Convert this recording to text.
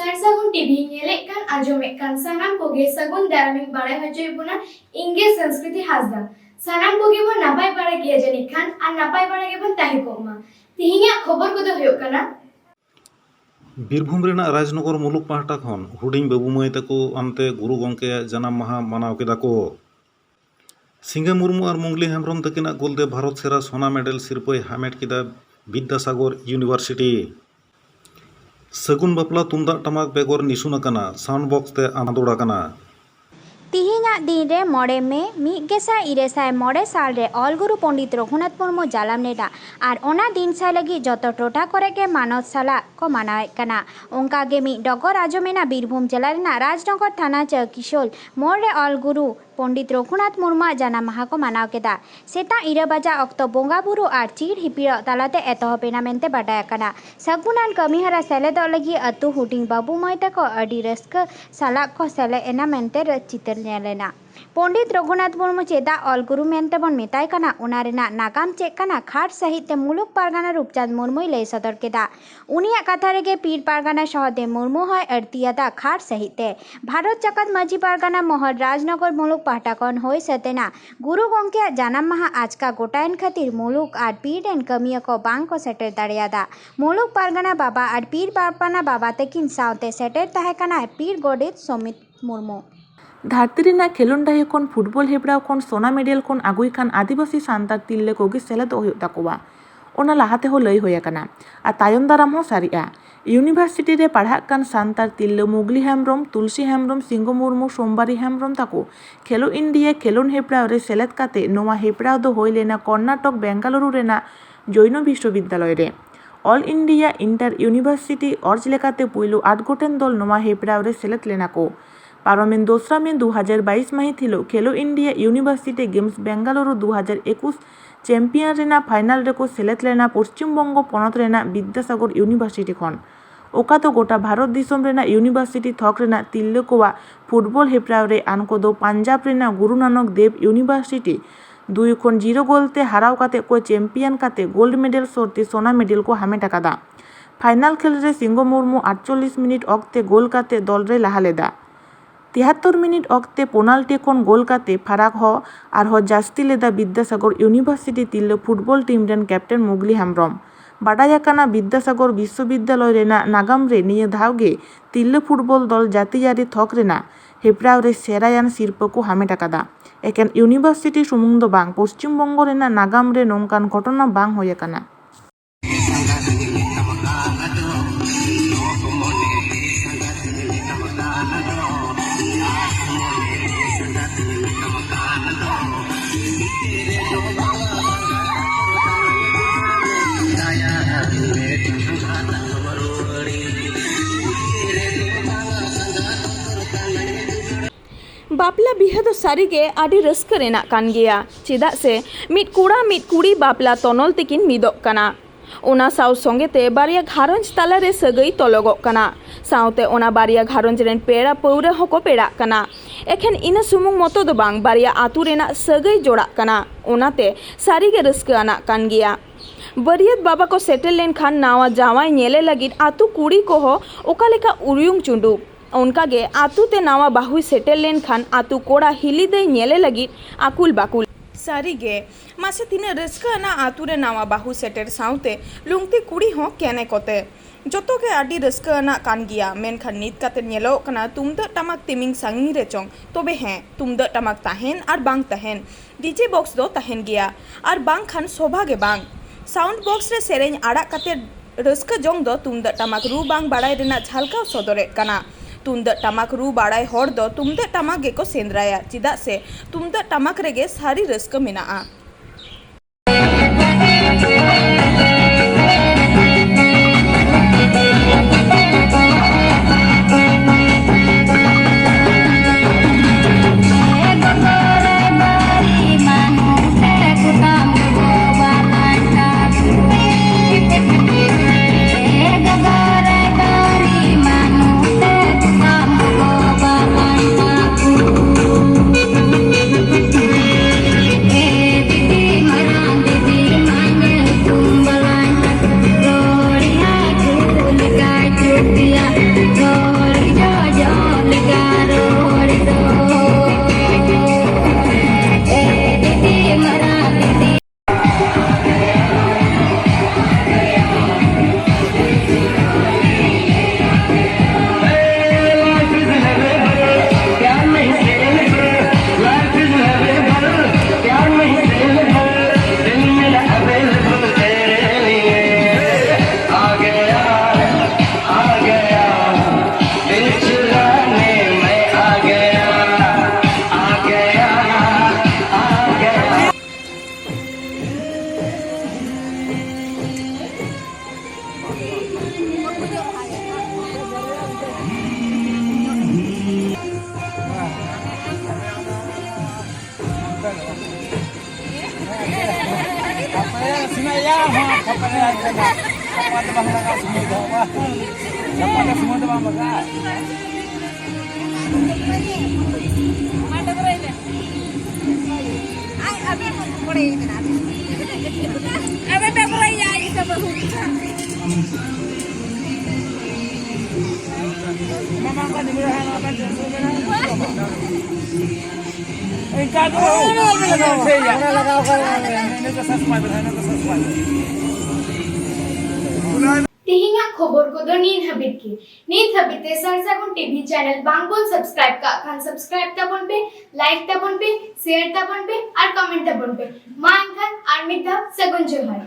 ᱥᱟᱨᱥᱟᱜᱩᱱ TV ᱧᱮᱞᱮᱫ ᱠᱟᱱ ᱟᱸᱡᱚᱢᱮᱫ ᱠᱟन ᱥᱟᱱᱟᱢ ᱠᱚᱜᱮ ᱥᱟᱹᱜᱩᱱ ᱫᱟᱨᱟᱢᱤᱧ ᱵᱟᱲᱟᱭ ᱦᱚᱪᱚᱭᱮᱫ ᱵᱚᱱᱟ ᱤᱧᱜᱮ ᱥᱚᱝᱥᱠᱨᱤᱛᱤ ᱦᱟᱸᱥᱫᱟ। ᱥᱟᱱᱟᱢ ᱠᱚᱜᱮ ᱵᱚᱱ ᱱᱟᱯᱟᱭ ᱵᱟᱲᱟ ᱜᱮᱭᱟ ᱡᱟᱹᱱᱤᱡ ᱠᱷᱟᱱ ᱟᱨ ᱱᱟᱯᱟᱭ ᱵᱟᱲᱟ ᱜᱮᱵᱚन ᱛᱟᱦᱮᱸ ᱠᱚᱜ ᱢᱟ। ᱛᱤᱦᱤᱧᱟᱜ ᱠᱷᱚᱵᱚᱨ ᱠᱚᱫᱚ ᱦᱩᱭᱩᱜ ᱠᱟᱱᱟ ᱵᱤᱨᱵᱷᱩᱢ ᱨᱮᱱᱟᱜ ᱨᱟᱡᱽᱱᱚᱜᱚᱨ ᱢᱩᱞᱩᱠ ᱯᱟᱦᱴᱟ ᱠᱷᱚᱱ ᱦᱩᱰᱤᱧ ᱵᱟᱹᱵᱩ ᱢᱟᱹᱭ ᱛᱟᱠᱚ ᱟᱱᱛᱮ ᱜᱩᱨᱩ ᱜᱚᱢᱠᱮᱭᱟᱜ ᱡᱟᱱᱟᱢ ᱢᱟᱦᱟ ᱢᱟᱱᱟᱣ ᱠᱮᱫᱟ ᱠᱚ। ᱥᱤᱸᱜᱟᱹ ᱢᱩᱨᱢᱩ ᱟᱨ ᱢᱩᱝᱞᱤ ᱦᱮᱢᱵᱨᱚᱢ ᱛᱟᱹᱠᱤᱱᱟᱜ ᱜᱳᱞᱛᱮ ᱵᱷᱟᱨᱚᱛ ᱥᱮᱨᱟ ᱥᱳᱱᱟ ᱢᱮᱰᱮᱞ ᱥᱤᱨᱯᱟᱹᱭ ᱦᱟᱢᱮᱴ ᱠᱮᱫᱟ ᱵᱤᱫᱽᱫᱟᱥᱟᱜᱚᱨ ᱤᱭᱩᱱᱤᱵᱷᱟᱨᱥᱤᱴᱤ। ᱥᱟᱹᱜᱩᱱ ᱵᱟᱯᱞᱟ ᱛᱩᱢᱫᱟᱜ ᱴᱟᱢᱟᱠ ᱵᱮᱜᱚᱨ ᱱᱤᱥᱩᱱ ᱟᱠᱟᱱᱟ, ᱥᱟᱣᱩন্ড ᱵᱚᱠᱥ ᱛᱮ ᱟᱸᱫᱳᱲ ᱟᱠᱟᱱᱟ। ᱛᱤᱦᱤᱧᱟᱜ ᱫᱤᱱ ᱨᱮ 9 ᱢᱮ 1909 ᱥᱟᱞ ᱨᱮ ᱚᱞᱜᱩᱨᱩ ᱯᱚᱸᱰᱤᱛ ᱨᱚᱜᱷᱩᱱᱟᱛᱷ ᱢᱩᱨᱢᱩ ᱡᱟᱱᱟᱢ ᱞᱮᱱᱟ ᱟᱨ ᱚᱱᱟ ᱫᱤᱱ ᱥᱟᱭ ᱞᱟᱹᱜᱤᱫ ᱡᱚᱛᱚ ᱴᱚᱴᱷᱟ ᱠᱚᱨᱮ ᱜᱮ ᱢᱟᱱᱚᱛ ᱥᱟᱞᱟᱜ ᱠᱚ ᱢᱟᱱᱟᱣᱮᱫ ᱠᱟᱱᱟ। ᱚᱱᱠᱟ ᱜᱮ ᱢᱤᱫ ᱰᱚᱜᱚᱨ ᱟᱸᱡᱚᱢᱮᱱᱟ ᱵᱤᱨᱵᱷᱩᱢ ᱡᱮᱞᱟ ᱨᱮᱱᱟᱜ ᱨᱟᱡᱽᱱᱚᱜᱚᱨ ᱛᱷᱟᱱᱟ ᱪᱟᱹᱠᱤᱥᱳᱞ ᱢᱳᱲ ᱨᱮ ᱚᱞᱜᱩᱨᱩ ᱯᱚᱸᱰᱤᱛ ᱨᱚᱜᱷᱩᱱᱟᱛᱷ ᱢᱩᱨᱢᱩᱣᱟᱜ ᱡᱟᱱᱟᱢ ᱢᱟᱦᱟ ᱠᱚ ᱢᱟᱱᱟᱣ ᱠᱮᱫᱟ। ᱥᱮᱛᱟᱜ 9 ᱵᱟᱡᱟᱜ ᱚᱠᱛᱚ ᱵᱚᱸᱜᱟ ᱵᱩᱨᱩ ᱟᱨ ᱪᱤᱨ ᱦᱤᱯᱤᱲᱟᱹᱣ ᱛᱟᱞᱟᱛᱮ ᱮᱛᱚᱦᱚᱵ ᱮᱱᱟ ᱢᱮᱱᱛᱮ ᱵᱟᱰᱟᱭ ᱟᱠᱟᱱᱟ। ᱥᱟᱹᱜᱩᱱᱟᱱ ᱠᱟᱹᱢᱤᱦᱚᱨᱟ ᱥᱮᱞᱮᱫᱚᱜ ᱞᱟᱹᱜᱤᱫ ᱟᱹᱛᱩ ᱦᱩᱰᱤᱧ ᱵᱟᱹᱵᱩ ᱢᱟᱹᱭ ᱛᱟᱠᱚ ᱟᱹᱰᱤ ᱨᱟᱹᱥᱠᱟᱹ ᱥᱟᱞᱟᱜ ᱠᱚ ᱥᱮᱞᱮᱫ ᱮᱱᱟ ᱢᱮᱱᱛᱮ ᱪᱤᱛᱟᱹᱨ ᱧᱮᱞ ᱮᱱᱟ। ᱯᱚᱸᱰᱤᱛ ᱨᱚᱜᱷᱩᱱᱟᱛᱷ ᱢᱩᱨᱢᱩ ᱪᱮᱫᱟᱜ ᱚᱞᱜᱩᱨᱩ ᱢᱮᱱᱛᱮ ᱵᱚᱱ ᱢᱮᱛᱟᱭ ᱠᱟᱱᱟ ᱚᱱᱟ ᱨᱮᱱᱟᱜ ᱱᱟᱜᱟᱢ ᱪᱮᱫ ᱠᱟᱱᱟ ᱠᱷᱟᱴ ᱥᱟᱺᱦᱤᱡ ᱛᱮ ᱢᱩᱞᱩᱠ ᱯᱟᱨᱜᱟᱱᱟ ᱨᱩᱯᱪᱟᱸᱫᱽ ᱢᱩᱨᱢᱩᱭ ᱞᱟᱹᱭ ᱥᱚᱫᱚᱨ ᱠᱮᱫᱟ। ᱩᱱᱤᱭᱟᱜ ᱠᱟᱛᱷᱟ ᱨᱮᱜᱮ ᱯᱤᱨ ᱯᱟᱨᱜᱟᱱᱟ ᱥᱚᱦᱚᱫᱮᱵ ᱢᱩᱨᱢᱩ ᱦᱚᱸᱭ ᱟᱹᱲᱛᱤᱭᱟᱫᱟ ᱠᱷᱟᱴ ᱥᱟᱺᱦᱤᱡ ᱛᱮ। ᱵᱷᱟᱨᱚᱛ ᱡᱟᱠᱟᱛ ᱢᱟᱹᱡᱷᱤ ᱯᱟᱨᱜᱟᱱᱟ ᱢᱚᱦᱚᱞ ᱨᱟᱡᱽᱱᱚᱜᱚᱨ ᱢᱩᱞᱩᱠ ᱯᱟᱦᱴᱟ ᱠᱷᱚᱱ ᱦᱩᱭ ᱥᱟᱹᱛ ᱮᱱᱟ। ᱜᱩᱨᱩ ᱜᱚᱢᱠᱮᱭᱟᱜ ᱡᱟᱱᱟᱢ ᱢᱟᱦᱟ ᱟᱪᱠᱟ ᱜᱚᱴᱟᱭᱮᱱ ᱠᱷᱟᱹᱛᱤᱨ ᱢᱩᱞᱩᱠ ᱟᱨ ᱯᱤᱨ ᱨᱮᱱ ᱠᱟᱹᱢᱤᱭᱟᱹ ᱠᱚ ᱵᱟᱝ ᱠᱚ ᱥᱮᱴᱮᱨ ᱫᱟᱲᱮᱭᱟᱫᱟ। ᱢᱩᱞᱩᱠ ᱯᱟᱨᱜᱟᱱᱟ ᱵᱟᱵᱟ ᱟᱨ ᱯᱤᱨ ᱯᱟᱨᱜᱟᱱᱟ ᱵᱟᱵᱟ ᱛᱟᱹᱠᱤᱱ ᱥᱟᱶᱛᱮ ᱥᱮᱴᱮᱨ ᱛᱟᱦᱮᱸ ᱠᱟᱱᱟᱭ ᱯᱤᱨ ᱜᱚᱰᱮᱛ ᱥᱚᱢᱤᱛ ᱢᱩᱨᱢᱩ। ᱫᱷᱟᱹᱨᱛᱤ ᱨᱮᱱᱟᱜ ᱠᱷᱮᱞᱳᱰ ᱰᱟᱹᱦᱤ ᱠᱷᱚᱱ ᱯᱷᱩᱴᱵᱚᱞ ᱦᱮᱯᱨᱟᱣ ᱠᱷᱚᱱ ᱥᱳᱱᱟ ᱢᱮᱰᱮᱞ ᱠᱷᱚᱱ ᱟᱹᱜᱩᱭ ᱠᱷᱟᱱ ᱟᱹᱫᱤᱵᱟᱹᱥᱤ ᱥᱟᱱᱛᱟᱲ ᱛᱤᱨᱞᱟᱹ ᱠᱚᱜᱮ ᱥᱮᱞᱮᱫᱚᱜ ᱦᱩᱭᱩᱜ ᱛᱟᱠᱚᱣᱟ। ᱚᱱᱟ ᱞᱟᱦᱟ ᱛᱮᱦᱚᱸ ᱞᱟᱹᱭ ᱦᱩᱭ ᱟᱠᱟᱱᱟ ᱟᱨ ᱛᱟᱭᱚᱢ ᱫᱟᱨᱟᱢ ᱦᱚᱸ ᱥᱟᱹᱨᱤᱜᱼᱟ। ᱤᱭᱩᱱᱤᱵᱷᱟᱨᱥᱤᱴᱤ ᱨᱮ ᱯᱟᱲᱦᱟᱜ ᱠᱟᱱ ᱥᱟᱱᱛᱟᱲ ᱛᱤᱨᱞᱟᱹ ᱢᱩᱜᱽᱞᱤ ᱦᱮᱢᱵᱨᱚᱢ, ᱛᱩᱞᱥᱤ ᱦᱮᱢᱵᱨᱚᱢ, ᱥᱤᱸᱜᱟᱹ ᱢᱩᱨᱢᱩ, ᱥᱳᱢᱵᱟᱨᱤ ᱦᱮᱢᱵᱨᱚᱢ ᱛᱟᱠᱚ ᱠᱷᱮᱞᱳ ᱤᱱᱰᱤᱭᱟ ᱠᱷᱮᱞᱳᱰ ᱦᱮᱯᱨᱟᱣ ᱨᱮ ᱥᱮᱞᱮᱫ ᱠᱟᱛᱮ ᱱᱚᱣᱟ ᱦᱮᱯᱨᱟᱣ ᱫᱚ ᱦᱩᱭ ᱞᱮᱱᱟ ᱠᱚᱨᱱᱟᱴᱚᱠ ᱵᱮᱝᱜᱟᱞᱩᱨᱩ ᱨᱮᱱᱟᱜ ᱡᱳᱭᱱᱚ ᱵᱤᱥᱥᱚᱵᱤᱫᱽᱫᱟᱞᱚᱭ ᱨᱮ। ᱚᱞ ᱤᱱᱰᱤᱭᱟ ᱤᱱᱴᱟᱨ ᱤᱭᱩᱱᱤᱵᱷᱟᱨᱥᱤᱴᱤ ᱚᱨᱡᱽ লেখাতে ᱯᱩᱭᱞᱩ 8 ᱜᱚᱴᱮᱱ দল ᱱᱚᱣᱟ ᱦᱮᱯᱨᱟᱣ ᱨᱮ ᱥᱮᱞᱮᱫ ᱞᱮᱱᱟ ᱠᱚ। ᱯᱟᱨᱚᱢᱮᱱ 2রা মে 2022 ᱢᱟᱹᱦᱤᱛ ᱦᱤᱞᱳᱜ ᱠᱷᱮᱞᱳ ᱤᱱᱰᱤᱭᱟ ᱤᱭᱩᱱᱤᱵᱷᱟর্সিটি গেমস বেঙ্গালুরু 2021 ᱪᱟᱢᱯᱤᱭᱟᱱ ᱨᱮᱱᱟᱜ ᱯᱷᱟᱭᱱᱟᱞ ᱨᱮᱠᱚ ᱥᱮᱞᱮᱫ ᱞᱮᱱᱟ ᱯᱚᱥᱪᱤᱢ ᱵᱚᱝᱜᱚ ᱯᱚᱱᱚᱛ ᱨᱮᱱᱟᱜ ᱵᱤᱫᱽᱫᱟᱥᱟᱜᱚᱨ ᱤᱭᱩᱱᱤᱵᱷᱟর্সিটি ᱠᱷᱚᱱ, ᱚᱠᱟ ᱫᱚ ᱜᱚᱴᱟ ᱵᱷᱟᱨᱚᱛ ᱫᱤᱥᱚᱢ ᱨᱮᱱᱟᱜ ᱤᱭᱩᱱᱤᱵᱷᱟর্সিটি ᱛᱷᱚᱠ ᱨᱮᱱᱟᱜ ᱛᱤᱨᱞᱟᱹ ᱠᱚᱣᱟᱜ ᱯᱷᱩᱴᱵᱚᱞ ᱦᱮᱯᱨᱟᱣ ᱨᱮ ᱟᱱ ᱠᱚᱫᱚ ᱯᱟᱧᱡᱟᱵ ᱨᱮᱱᱟᱜ ᱜᱩᱨᱩ ᱱᱟᱱᱚᱠ ᱫᱮᱵ ᱤᱭᱩᱱᱤᱵᱷᱟর্সিটি 2-0 ᱜᱳᱞᱛᱮ ᱦᱟᱨᱟᱣ ᱠᱟᱛᱮ ᱠᱚ ᱪᱟᱢᱯᱤᱭᱟᱱ ᱠᱟᱛᱮ ᱜᱳल्ड ᱢᱮᱰᱮᱞ ᱥᱚᱨᱛᱮ ᱥᱳনা ᱢᱮᱰᱮᱞ ᱠᱚ ᱦᱟᱢᱮᱴ ᱟᱠᱟᱫᱟ। ফাইনাল খেল রে সিঙ্গো মুর্মু 48 মিনিট অক্তে গোল কাতে দল রে লাহা লেদা। 73 মিনিট অক্তে পেনাল্টি ᱠᱷᱚᱱ ᱜᱳᱞ ᱠᱟᱛᱮ ᱯᱷᱟᱨᱟᱠ ᱦᱚᱸ ᱟᱨᱦᱚᱸ ᱡᱟᱹᱥᱛᱤ ᱞᱮᱫᱟ ᱵᱤᱫᱽᱫᱟᱥᱟᱜᱚᱨ ᱤᱭᱩᱱᱤᱵᱷᱟর্সিটি ᱛᱤᱨᱞᱟᱹ ᱯᱷᱩᱴᱵᱚᱞ ᱴᱤᱢ ᱨᱮᱱ ᱠᱮᱯᱴᱮᱱ ᱢᱩᱜᱽᱞᱤ ᱦᱮᱢᱵᱨᱚᱢ। ᱵᱟᱰᱟᱭ ᱟᱠᱟᱱᱟ ᱵᱤᱫᱽᱫᱟᱥᱟᱜᱚᱨ ᱵᱤᱥᱥᱚᱵᱤᱫᱽᱫᱟᱞᱚᱭ ᱨᱮᱱᱟᱜ ᱱᱟᱜᱟᱢ ᱨᱮ ᱱᱤᱭᱟᱹ ᱫᱷᱟᱣ ᱜᱮ ᱛᱤᱨᱞᱟᱹ ᱯᱷᱩᱴᱵᱚᱞ ᱫᱚᱞ ᱡᱟᱹᱛᱤᱭᱟᱹᱨᱤ ᱛᱷᱚᱠ ᱨᱮᱱᱟᱜ ᱦᱮᱯᱨᱟᱣ ᱨᱮ ᱥᱮᱨᱟᱭᱟᱱ ᱥᱤᱨᱯᱟᱹ ᱠᱚ ᱦᱟᱢᱮᱴ ᱟᱠᱟᱫᱟ। ᱮᱠᱮᱱ ᱤᱭᱩᱱᱤᱵᱷᱟর্সিটি ᱥᱩᱢᱩᱝ ᱫᱚ ᱵᱟᱝ, ᱯᱚᱥᱪᱤᱢ ᱵᱚᱝᱜᱚ ᱨᱮᱱᱟᱜ ᱱᱟᱜᱟᱢ ᱨᱮ ᱱᱚᱝᱠᱟᱱ ᱜᱷᱚᱴᱚᱱᱟ ᱵᱟᱝ ᱦᱩᱭ ᱟᱠᱟᱱᱟ। बापला बिहा दो सारीगे आडी रस्का रेनाक कान गिया चेदा से मिट कुड़ा मिट कुड़ी बापला तनल तेकिन मिदोग काना। ओना साव संगेते बारिया घारंज तालारे सगई तलगोग काना। सावते ओना बारिया घारंज रेन पेड़ा पौरा हको पेड़ाग काना। एखेन इना सुमुंग मतो दो बांग बारिया आतु रेनाक सगई जोड़ाग काना। ओनाते सारीगे रस्का आनाक कान गिया। बरियत बाबा को सेटल लेन खान नावा जावाई नेले लगिद आतु कुड़ी को हो ओका लेका उरुयुंग चुंडुक उनकागे आतु ते नावा बाहुई सेटल लेन खान आतु कोड़ा हिली दे नेले लगिद आकुल बाकुल सारीगे मासे तिना रस्का ना आतु रे नावा बाहु सेटर साउते लुंगती कुड़ी हो केने कोते जतो के आडी रस्का ना कान गिया मेनखान नित काते नेलो कना तुमदा टमाक तिमिंग सांगी रे चोंग तोबे हैं तुमदा टमाक ताहेन आर बांग ताहेन डीजे बॉक्स दो ताहेन गिया आर बांग खान सोभागे बांग साउंड बॉक्स रे सेरेñ आड़ा काते रस्का जोंग दो तुमदा टमाक रू बांग बाड़ाय रेना झलकाव सदरे काना। तुमदाग टमाक रू बाड़ाय हर दो तुमदाग टमाक गेको सेंद्राया चेदा से तुमदाग टमाक रेगे सारी रस्का मेनाआ। ᱛᱮᱦᱮᱧᱟᱜ ᱠᱷᱚᱵᱚᱨ ᱠᱚᱫᱚ ᱱᱤᱛ ᱦᱟᱹᱵᱤᱡ ᱜᱮ ᱱᱤᱛ ᱦᱟᱹᱵᱤᱡ ᱛᱮ ᱥᱟᱨᱥᱟᱜᱩᱱ ᱴᱤᱵᱷᱤ ᱪᱮᱱᱮᱞ ᱵᱟᱝᱵᱚᱱ ᱥᱟᱵᱥᱠᱨᱟइब ᱠᱟᱜ ᱠᱷᱟᱱ ᱥᱟᱵᱥᱠᱨᱟइब ᱛᱟᱵᱚᱱ ᱯᱮ, ᱞᱟᱭᱤᱠ ᱛᱟᱵᱚᱱ ᱯᱮ, শেয়ার ᱛᱟᱵᱚᱱ ᱯᱮ ᱟᱨ ᱠᱚᱢᱮন্ᱴ ᱛᱟᱵᱚᱱ ᱯᱮ। ᱢᱟ ᱮᱱᱠᱷᱟᱱ ᱟᱨ ᱢᱤᱫ ᱫᱷᱟᱣ ᱥᱟᱹᱜᱩᱱ ᱡᱚᱦᱟᱨ।